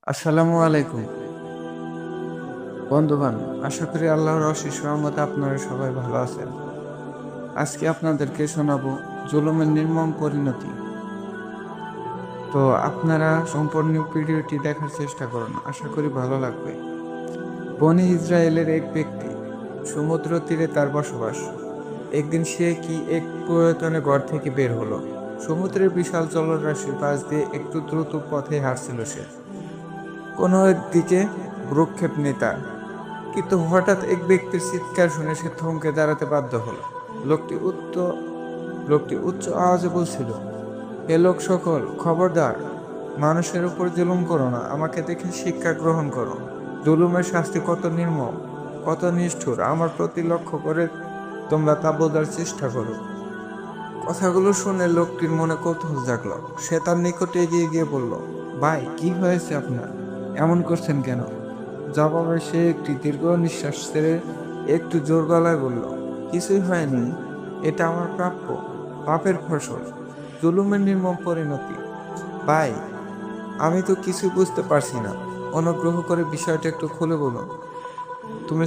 আসসালামু আলাইকুম বন্ধুগণ। আশা করি আল্লাহর অশেষ রহমতে আপনারা সবাই ভালো আছেন। আজকে আপনাদেরকে শোনাবো জুলুমের নির্মম পরিণতি। তো আপনারা সম্পূর্ণ ভিডিওটি দেখার চেষ্টা করুন, আশা করি ভালো লাগবে। বনি ইসরায়েলের এক ব্যক্তি, সমুদ্র তীরে তার বসবাস। একদিন সে কি এক পুরাতনে ঘর থেকে বের হলো। সমুদ্রের বিশাল জলরাশির পাশ দিয়ে একটু দ্রুত পথে হাঁটছিল সে। কোনো একদিকে ভ্রুক্ষেপ নেই তার, কিন্তু হঠাৎ এক ব্যক্তির চিৎকার শুনে সে থমকে দাঁড়াতে বাধ্য হলো। লোকটি উচ্চ লোকটি উচ্চ আওয়াজে বলছিল, হে লোক সকল, খবরদার, মানুষের উপর জুলুম করো না, আমাকে দেখে শিক্ষা গ্রহণ করো। জুলুমের শাস্তি কত নির্মম, কত নিষ্ঠুর আমার প্রতি লক্ষ্য করে তোমরা তা বোঝার চেষ্টা করো। কথাগুলো শুনে লোকটির মনে কৌতূহল জাগলো। সে তার নিকটে এগিয়ে গিয়ে বলল, ভাই, কি হয়েছে আপনার? এমন করছেন কেন? জবাবে সে একটি দীর্ঘ নিঃশ্বাস ছেড়ে একটু জোর গলায় বলল, কিছুই হয়নি, এটা আমার প্রাপ্য, পাপের ফসল, জুলুমের নির্মম পরিণতি। ভাই, আমি তো কিছু বুঝতে পারছি না, অনুগ্রহ করে বিষয়টা একটু খুলে বলুন। তুমি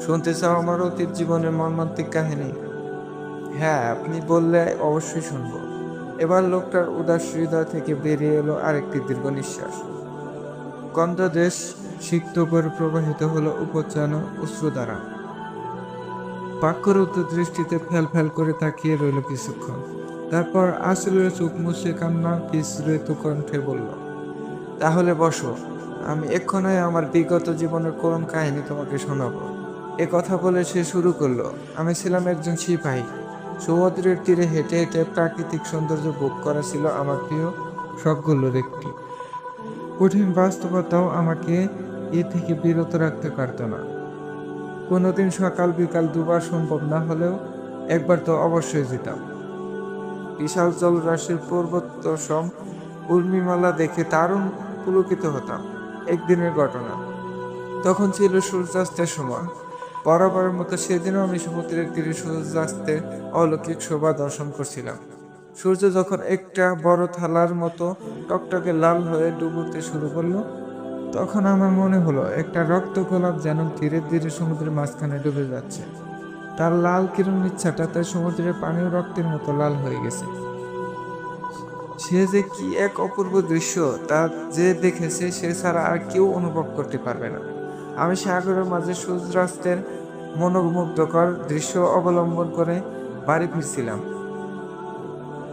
শুনতে চাও আমার অতীত জীবনের মর্মান্তিক কাহিনী? হ্যাঁ, আপনি বললে অবশ্যই শুনবো। এবার লোকটার উদাস হৃদয় থেকে বেরিয়ে এলো আরেকটি দীর্ঘ নিঃশ্বাস। গন্ধদেশ সিক্ত করে প্রবাহিত হলো উপচানো অশ্রু দ্বারা। বাক্যরুদ্ধ দৃষ্টিতে ফেল ফেল করে তাকিয়ে রইল কিছুক্ষণ। তারপর আসলে চোখ মুছে কান্না বিস্মৃত কণ্ঠে বলল, তাহলে বসো, আমি এক্ষণে আমার বিগত জীবনের করুণ কাহিনী তোমাকে শোনাবো। এ কথা বলে সে শুরু করলো, আমি ছিলাম একজন সিপাহী। সমুদ্রের তীরে হেঁটে হেঁটে প্রাকৃতিক সৌন্দর্য ভোগ করা ছিল আমার প্রিয় শখগুলোর একটি। কঠিন বাস্তবতাও আমাকে এ থেকে বিরত রাখতে পারত না। কোনোদিন সকাল বিকাল দুবার সম্ভব না হলেও একবার তো অবশ্যই যেতাম। বিশাল জলরাশির পর্বত সম উর্মিমালা দেখে দারুণ পুলকিত হতাম। একদিনের ঘটনা, তখন ছিল সূর্যাস্তের সময়। বরাবরের মতো সেদিনও আমি সমুদ্রের তীরে সূর্যাস্তের অলৌকিক শোভা দর্শন করছিলাম। সূর্য যখন একটা বড় থালার মতো টকটকে লাল হয়ে ডুবুতে শুরু করলো, তখন আমার মনে হলো একটা রক্ত গোলাপ যেন ধীরে ধীরে সমুদ্রের মাঝখানে ডুবে যাচ্ছে। তার লাল কিরণ ইচ্ছাটা তাই সমুদ্রের পানিও রক্তের মতো লাল হয়ে গেছে। সে যে কি এক অপূর্ব দৃশ্য, তা যে দেখেছে সে ছাড়া আর কেউ অনুভব করতে পারবে না। আমি সাগরের মাঝে সূর্যাস্তের মনোমুগ্ধকর দৃশ্য অবলম্বন করে বাড়ি ফিরছিলাম।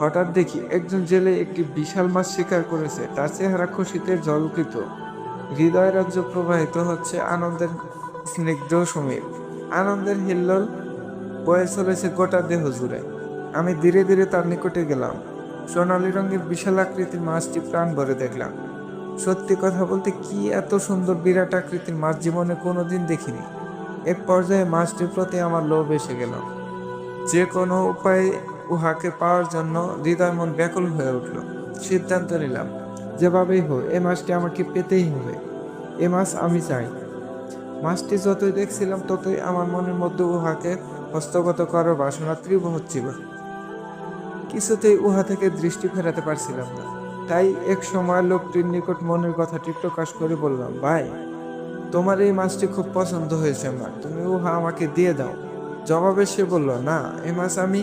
হঠাৎ দেখি একজন জেলে একটি বিশাল মাছ শিকার করেছে। তার চেহারা খুশিতে ঝলকিত, হৃদয় রাজ্য প্রবাহিত হচ্ছে আনন্দের স্নিগ্ধ সমীর। আনন্দের হিল্লোল বয়ে চলেছে গোটা দেহ জুড়ে। আমি ধীরে ধীরে তার নিকটে গেলাম। সোনালী রঙের বিশাল আকৃতির মাছটি প্রাণ ভরে দেখলাম। সত্যি কথা বলতে কি এত সুন্দর বিরাট আকৃতির মাছ জীবনে কোনোদিন দেখিনি। এক পর্যায়ে মাছটির প্রতি আমার লোভ এসে গেল। যে কোনো উপায়ে উহাকে পাওয়ার জন্য হৃদয় মন ব্যাকুল হয়ে উঠল। সিদ্ধান্ত নিলাম, যেভাবেই হোক এ মাছটি আমাকে পেতেই হবে। এ মাছ আমি চাই। মাছটি যতই দেখছিলাম ততই আমার মনের মধ্যে উহাকে হস্তগত করার বাসনা তীব্র হচ্ছিল। কিছুতেই উহা থেকে দৃষ্টি ফেরাতে পারছিলাম না। তাই এক সময় লোকটির নিকট মনের কথাটি প্রকাশ করে বললাম, ভাই, তোমার এই মাছটি খুব পছন্দ হয়েছে আমার, তুমি উহা আমাকে দিয়ে দাও। জবাবে সে বলল, না, এই মাছ আমি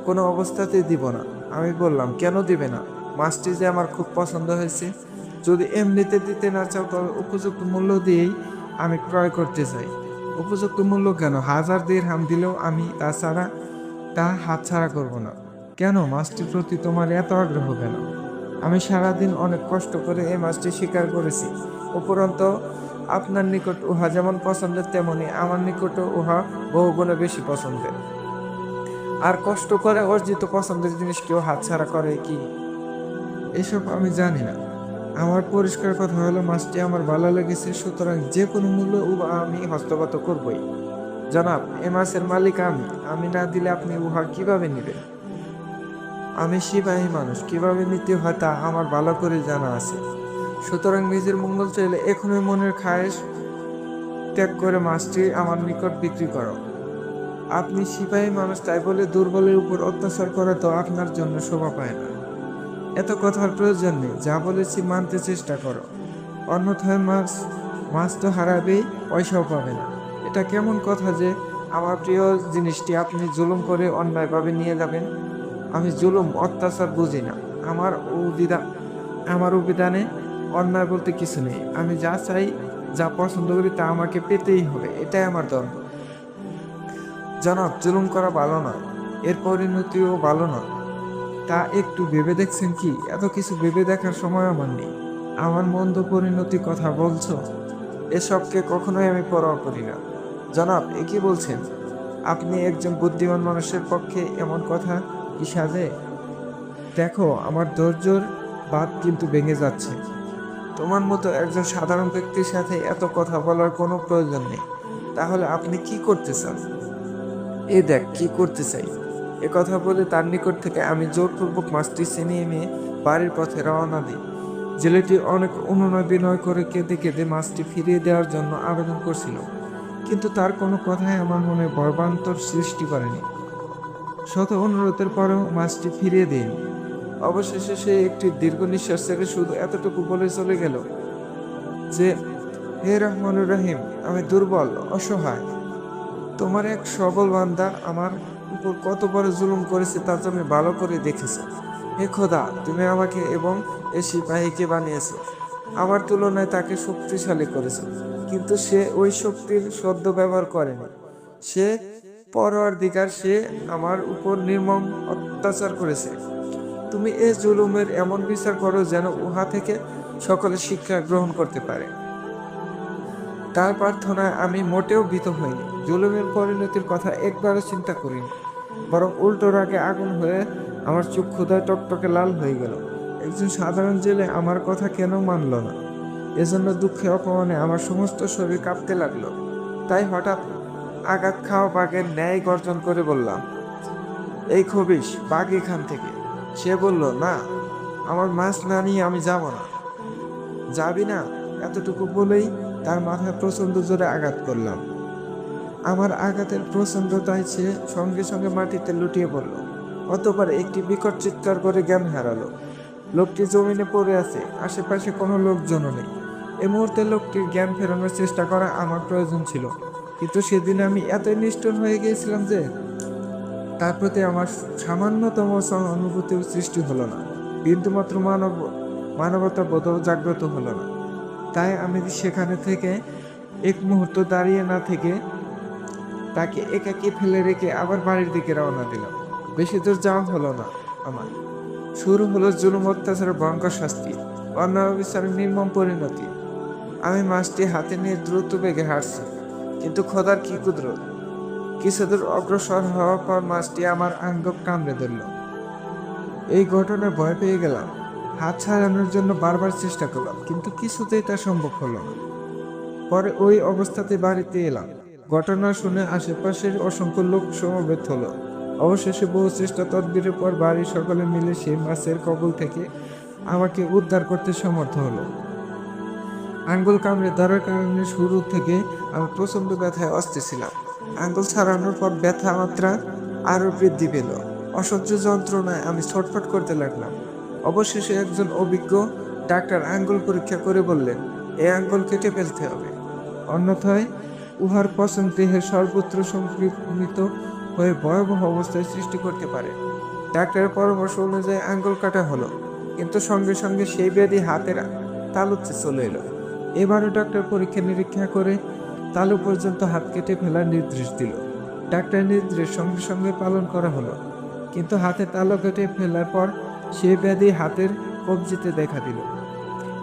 কোনো অবস্থাতেই দিব না। আমি বললাম, কেন দিবে না? মাছটি যে আমার খুব পছন্দ হয়েছে। যদি এমনিতে দিতে না চাও তবে উপযুক্ত মূল্য দিয়েই আমি ক্রয় করতে চাই। উপযুক্ত মূল্য কেন? 1000 দিরহাম দিলেও আমি তা হাতছাড়া করব না। কেন? মাছটির প্রতি তোমার এত আগ্রহ কেন? আমি সারাদিন অনেক কষ্ট করে এই মাছটি শিকার করেছি। উপরন্ত আপনার নিকট উহা যেমন পছন্দের তেমনি আমার নিকটও উহা বহুগুণে বেশি পছন্দের। আর কষ্ট করে অর্জিত পছন্দের জিনিস কেউ হাতছাড়া করে কি? এসব আমি জানি না। আমার পরিষ্কার কথা হলো, মাছটি আমার ভালো লেগেছে, সুতরাং যে কোনো মূল্য উহা আমি হস্তগত করবই। জনাব, এ মাছের মালিক আমি না দিলে আপনি উহা কিভাবে নেবেন? আমি সিপাহী মানুষ, কিভাবে নিতে হয় তা আমার ভালো করে জানা আছে। সুতরাং নিজের মঙ্গল চাইলে এখনই মনের খায়েশ ত্যাগ করে মাছটি আমার নিকট বিক্রি করো। আপনি সিপাহী মানুষ, তাই বলে দুর্বলের উপর অত্যাচার করা তো আপনার জন্য শোভা পায় না। এত কথার প্রয়োজন নেই, যা বলেছি মানতে চেষ্টা করো। অন্যথায় মাছ তো হারাবেই, পয়সাও পাবে না। এটা কেমন কথা যে আমার প্রিয় জিনিসটি আপনি জুলুম করে অন্যায়ভাবে নিয়ে যাবেন? আমি জুলুম অত্যাচার বুঝি না। আমার অভিধান আমার অভিধানে অন্যায় বলতে কিছু নেই। আমি যা চাই, যা পছন্দ করি তা আমাকে পেতেই হবে। এটাই আমার ধর্ম। জনাব, জুলুম করা ভালো নয়, এর পরিণতিও ভালো নয়। তা একটু ভেবে দেখছেন কি? এত কিছু ভেবে দেখার সময় আমার নেই। আমার মন্দ পরিণতির কথা বলছো? এসবকে কখনোই আমি পরোয়া করি না। জনাব, এ কি বলছেন? আপনি একজন বুদ্ধিমান মানুষের পক্ষে এমন কথা কি সাজে? দেখো, আমার ধৈর্যর বাঁধ কিন্তু ভেঙে যাচ্ছে। তোমার মতো একজন সাধারণ ব্যক্তির সাথে এত কথা বলার কোনো প্রয়োজন নেই। তাহলে আপনি কি করতে চান? এই দেখ কি করতে চাই। এ কথা বলে তার নিকট থেকে আমি জোরপূর্বক মাছটি ছিনিয়ে নিয়ে বাড়ির পথে রওনা দিই। জেলেটি অনেক অনুনয় বিনয় করে কেঁদে কেঁদে মাছটি ফিরিয়ে দেওয়ার জন্য আবেদন করছিল, কিন্তু তার কোনো কথাই আমার মনে ভয়বান্তর সৃষ্টি করেনি। শত অনুরোধের পরেও মাছটি ফিরিয়ে দেয়নি। অবশেষে সে একটি দীর্ঘ নিঃশ্বাস ছেড়ে শুধু এতটুকু বলে চলে গেল যে, হে রহমানুর রহিম, আমি দুর্বল, অসহায়। তোমার এক সবল বান্দা আমার উপর কত বড় জুলুম করেছে তা তুমি ভালো করে দেখেছো। হে খোদা, তুমি আমাকে এবং এই সিপাহীকে বানিয়েছো, আমার তুলনায় তাকে শক্তিশালী করেছো, কিন্তু সে ওই শক্তির সদ্ব্যবহার করেনি। সে পরওয়ারদিগার, সে আমার উপর নির্মম অত্যাচার করেছে। তুমি এ জুলুমের এমন বিচার করো যেন উহা থেকে সকলে শিক্ষা গ্রহণ করতে পারে। তার প্রার্থনায় আমি মোটেও ভীত হইনি, জুলুমের পরিণতির কথা একবারও চিন্তা করিনি। বরং উল্টো রাগে আগুন হয়ে আমার চোখ ক্ষুধায় টকটকে লাল হয়ে গেল। একজন সাধারণ জেলে আমার কথা কেন মানল না? এজন্য দুঃখে অপমানে আমার সমস্ত শরীর কাঁপতে লাগলো। তাই হঠাৎ আঘাত খাওয়া বাঘের ন্যায় গর্জন করে বললাম, এই খবিশ, বাঘ এখান থেকে। সে বলল, না, আমার মাছ না নিয়ে আমি যাব না। যাবি না? এতটুকু বলেই তার মাথায় প্রচন্ড জোরে আঘাত করলাম। আমার আঘাতের প্রচন্ডতায় সে সঙ্গে সঙ্গে মাটিতে লুটিয়ে পড়ল। অতঃপর একটি বিকট চিৎকার করে জ্ঞান হারালো। লোকটি জমিনে পড়ে আছে, আশেপাশে কোনো লোকজনও নেই। এই মুহূর্তে লোকটির জ্ঞান ফেরানোর চেষ্টা করা আমার প্রয়োজন ছিল, কিন্তু সেদিন আমি এতই নিষ্ঠুর হয়ে গিয়েছিলাম যে তার প্রতি আমার সামান্যতম অনুভূতির সৃষ্টি হলো না, বিন্দুমাত্র মানবতা বোধও জাগ্রত হলো না। তাই আমি সেখানে থেকে এক মুহূর্ত দাঁড়িয়ে না থেকে তাকে একাকী ফেলে রেখে আবার বাড়ির দিকে রওনা দিলাম। বেশি দূর যাওয়া হলো না আমার। শুরু হলো জুলুম অত্যাচারের ভয়ঙ্কর শাস্তি, অন্যায় বিচারের নির্মম পরিণতি। আমি মাছটি হাতে নিয়ে দ্রুত বেগে হাঁটছি, কিন্তু খোদার কি কুদরত! কিছু দূর অগ্রসর হওয়ার পর মাছটি আমার আঙ্গ কামড়ে ধরল। এই ঘটনায় ভয় পেয়ে গেলাম। হাত ছাড়ানোর জন্য বারবার চেষ্টা করলাম, কিন্তু কিছুতেই তা সম্ভব হলো না। পরে ওই অবস্থাতে বাড়িতে এলাম। ঘটনা শুনে আশেপাশের অসংখ্য লোক সমবেত হলো। অবশেষে বহু চেষ্টা তদবিরের পর বাড়ির সকলে মিলে সেই মাছের কবল থেকে আমাকে উদ্ধার করতে সমর্থ হলো। আঙ্গুল কামড়ে ধরার কারণে শুরু থেকে আমি প্রচন্ড ব্যথায় অস্থির ছিলাম। আঙ্গুল ছাড়ানোর পর ব্যথা মাত্রা আরো বৃদ্ধি পেল। অসহ্য যন্ত্রণায় আমি ছটফট করতে লাগলাম। অবশেষে একজন অভিজ্ঞ ডাক্তার আঙ্গুল পরীক্ষা করে বললেন, এই আঙ্গুল কেটে ফেলতে হবে, অন্যথায় উহার পচন দেহের সর্বত্র সংক্রমিত হয়ে ভয়াবহ অবস্থায় সৃষ্টি করতে পারে। ডাক্তারের পরামর্শ অনুযায়ী আঙ্গুল কাটা হলো, কিন্তু সঙ্গে সঙ্গে সেই ব্যাধি হাতের তালুতে চলে এলো। এবারও ডাক্তার পরীক্ষা নিরীক্ষা করে তালু পর্যন্ত হাত কেটে ফেলার নির্দেশ দিল। ডাক্তারের নির্দেশ সঙ্গে সঙ্গে পালন করা হলো, কিন্তু হাতে তালু কেটে ফেলার পর সেই ব্যাধি হাতের কবজিতে দেখা দিল।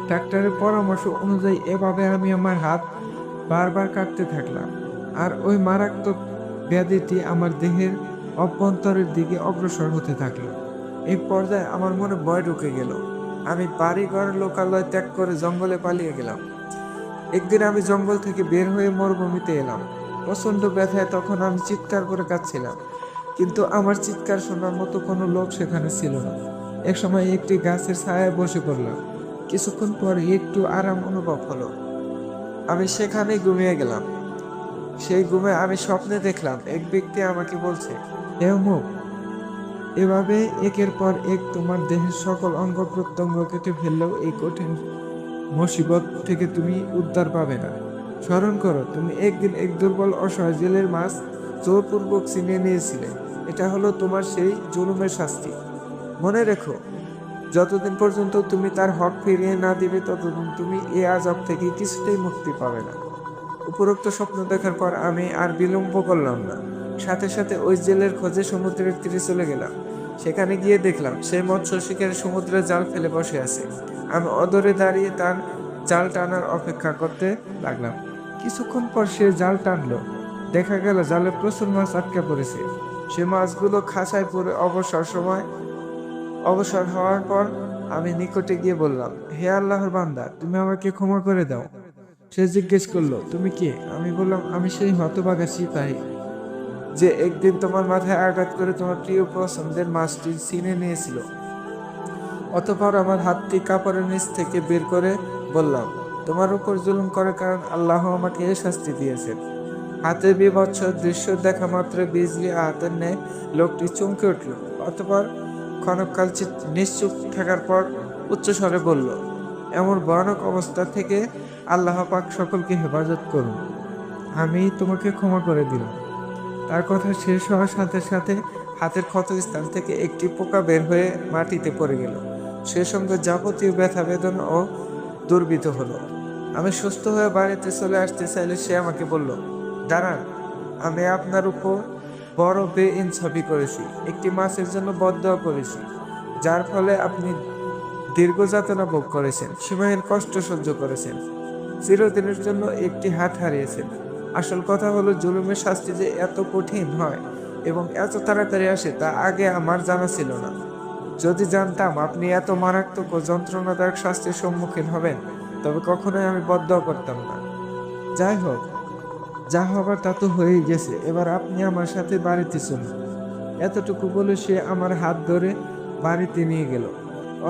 ডাক্তারের পরামর্শ অনুযায়ী এভাবে আমি আমার হাত বারবার কাটতে থাকলাম, আর ওই মারাত্মক ব্যাধিটি আমার দেহের অভ্যন্তরের দিকে অগ্রসর হতে থাকলো। এই পর্যায়ে আমার মনে ভয় ঢুকে গেল। আমি বাড়িঘর লোকালয় ত্যাগ করে জঙ্গলে পালিয়ে গেলাম। একদিন আমি জঙ্গল থেকে বের হয়ে মরুভূমিতে এলাম। প্রচন্ড ব্যথায় তখন আমি চিৎকার করে কাঁদছিলাম, কিন্তু আমার চিৎকার শোনার মতো কোনো লোক সেখানে ছিল না। এক সময় একটি গাছের ছায়ায় বসে পড়লাম। কিছুক্ষণ পরে একটু আরাম অনুভব হলো। আমি সেখানে ঘুমিয়ে গেলাম। সেই ঘুমে আমি স্বপ্নে দেখলাম এক ব্যক্তি আমাকে বলছে, হে অমুক, এভাবে একের পর এক তোমার দেহের সকল অঙ্গ প্রত্যঙ্গ কেটে ফেললেও এই কঠিন মুসিবত থেকে তুমি উদ্ধার পাবে না। স্মরণ করো, তুমি একদিন এক দুর্বল অসহায় জেলের মাছ জোরপূর্বক ছিনিয়ে নিয়েছিলে। এটা হলো তোমার সেই জুলুমের শাস্তি। মনে রেখো, যতদিন পর্যন্ত তুমি তার হক ফিরিয়ে না দিবে ততদিন তুমি এই আযাব থেকে কিছুতেই মুক্তি পাবে না। উপরোক্ত স্বপ্ন দেখার পর আমি আর বিলম্ব করলাম না, সাথে সাথে ওই জেলের খোঁজে সমুদ্রের তীরে চলে গেলাম। সেখানে গিয়ে দেখলাম সেই মৎস্য শিকারী সমুদ্রে জাল ফেলে বসে আছে। আমি অদরে দাঁড়িয়ে তার জাল টানার অপেক্ষা করতে লাগলাম। কিছুক্ষণ পর সে জাল টানলো। দেখা গেল জালে প্রচুর মাছ আটকে পড়েছে। সে মাছগুলো খাঁচায় পড়ে অবসর হওয়ার পর আমি নিকটে গিয়ে বললাম, হে আল্লাহর বান্দা, তুমি আমাকে ক্ষমা করে দাও। সে জিজ্ঞেস করলো, তুমি কে? আমি বললাম, আমি সেই হতভাগা সিপাহী যে একদিন তোমার মাথায় আঘাত করে তোমার প্রিয় পছন্দের মাছটি ছিনে নিয়েছিল। অতঃপর আমার হাতটি কাপড়ের নিচ থেকে বের করে বললাম, তোমার উপর জুলুম করার কারণ আল্লাহ আমাকে এ শাস্তি দিয়েছেন। হাতে বীভৎস দৃশ্য দেখা মাত্র বিজলি আহতের ন্যায় লোকটি চমকে উঠল। অতঃপর ক্ষণকাল নিশ্চুপ থাকার পর উচ্চস্বরে বলল, এমন ভয়ানক অবস্থা থেকে আল্লাহ পাক সকলকে হেফাজত করুন। আমি তোমাকে ক্ষমা করে দিলাম। তার কথা শেষ হওয়ার সাথে সাথে হাতের ক্ষতস্থান থেকে একটি পোকা বের হয়ে মাটিতে পড়ে গেল। সে সঙ্গে যাবতীয় ব্যথা বেদনা ও দুর্বিধ হলো। আমি সুস্থ হয়ে বাড়িতে চলে আসতে চাইলে সে আমাকে বলল, দাঁড়ান, আমি আপনার উপর বড় বেইনসাফি করেছি। একটি মাছের জন্য বদদোয়া করেছি, যার ফলে আপনি দীর্ঘ যাতনা ভোগ করেছেন, সীমাহীন কষ্ট সহ্য করেছেন, চিরদিনের জন্য একটি হাত হারিয়েছেন। আসল কথা হলো, জুলুমের শাস্তি যে এত কঠিন হয় এবং এত তাড়াতাড়ি আসে তা আগে আমার জানা ছিল না। যদি জানতাম আপনি এত মারাত্মক ও যন্ত্রণাদায়ক শাস্তির সম্মুখীন হবেন, তবে কখনোই আমি বদদোয়া করতাম না। যাই হোক, যা হবার তা তো হয়েই গেছে। এবার আপনি আমার সাথে বাড়িতে চলুন। এতটুকু বলে সে আমার হাত ধরে বাড়িতে নিয়ে গেল।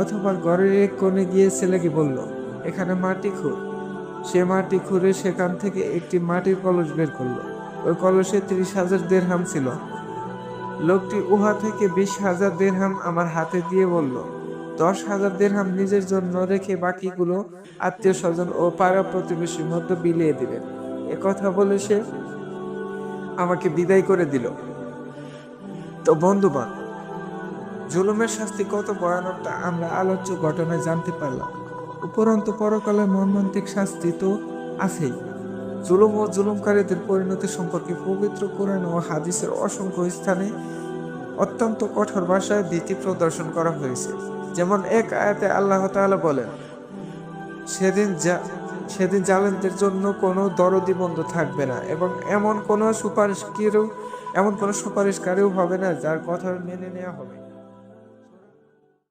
অথবা ঘরের এক কোণে গিয়ে ছেলেকে বলল, এখানে মাটি খুঁড়। সে মাটি খুঁড়ে সেখান থেকে একটি মাটির কলস বের করলো। ওই কলসে 30,000 দিরহাম ছিল। লোকটি উহা থেকে 20,000 দিরহাম আমার হাতে দিয়ে বলল, 10,000 দিরহাম নিজের জন্য রেখে বাকিগুলো আত্মীয় স্বজন ও পাড়া প্রতিবেশীর মধ্যে বিলিয়ে দিবেন। কথা বলে সে আমাকে বিদায় করে দিল। তো বন্ধুবান, জুলুমের শাস্তি কত ভয়ানক তা আমরা আলোচ্য ঘটনায় জানতে পারলাম। উপরন্তু পরকালের মর্মান্তিক শাস্তি তো আছেই। জুলুম ও জুলুমকারীদের পরিণতি সম্পর্কে পবিত্র কোরআন ও হাদিসের অসংখ্য স্থানে অত্যন্ত কঠোর ভাষায় ভীতি প্রদর্শন করা হয়েছে। যেমন এক আয়াতে আল্লাহ তাআলা বলেন, সেদিন জালেমদের জন্য কোনো দরদি বন্ধু থাকবে না এবং এমন কোনো সুপারিশকারীও হবে না যার কথা মেনে নেওয়া হবে।